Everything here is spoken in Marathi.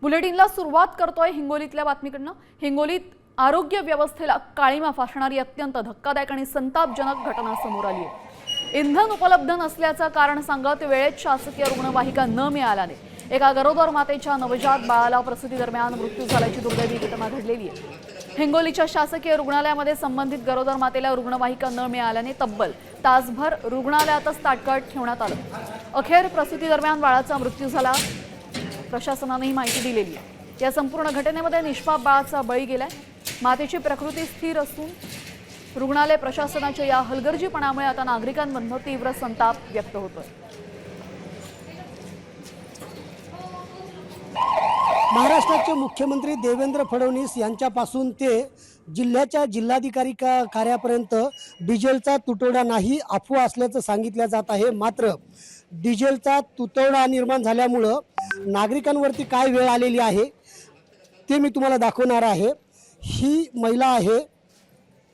बुलेटिनला सुरुवात करतोय हिंगोलीतल्या बातमीकडनं। हिंगोलीत आरोग्य व्यवस्थेला काळीमा फासणारी अत्यंत धक्कादायक आणि संतापजनक घटना समोर आली आहे। इंधन उपलब्ध नसल्याचं कारण सांगत वेळेत शासकीय रुग्णवाहिका न मिळाल्याने एका गरोदर मातेच्या नवजात बाळाला प्रसूती दरम्यान मृत्यू झाल्याची दुर्दैवी घटना घडलेली आहे। हिंगोलीच्या शासकीय रुग्णालयामध्ये संबंधित गरोदर मातेला रुग्णवाहिका न मिळाल्याने तब्बल तासभर रुग्णालयातच ताटकळत ठेवण्यात आलं। अखेर प्रसूती दरम्यान बाळाचा मृत्यू झाला। प्रशासनाने ही माहिती दिलेली आहे। या संपूर्ण घटनेमध्ये निष्पाप बाळाचा बळी गेलाय। मातेची प्रकृती स्थिर असून रुग्णालय प्रशासनाच्या या हलगर्जीपणामुळे आता नागरिकांमध्ये तीव्र संताप व्यक्त होतोय। महाराष्ट्राचे मुख्यमंत्री देवेंद्र फडणवीस यांच्यापासून ते जिल्ह्याच्या जिल्हाधिकारी कार्यापर्यंत डिझेलचा तुटवडा नाही, अफवा असल्याचं सांगितलं जात आहे। मात्र डिझेलचा तुटवडा निर्माण झाल्यामुळं नागरिकांवरती काय वेळ आलेली आहे ते मी तुम्हाला दाखवणार आहे। ही महिला आहे,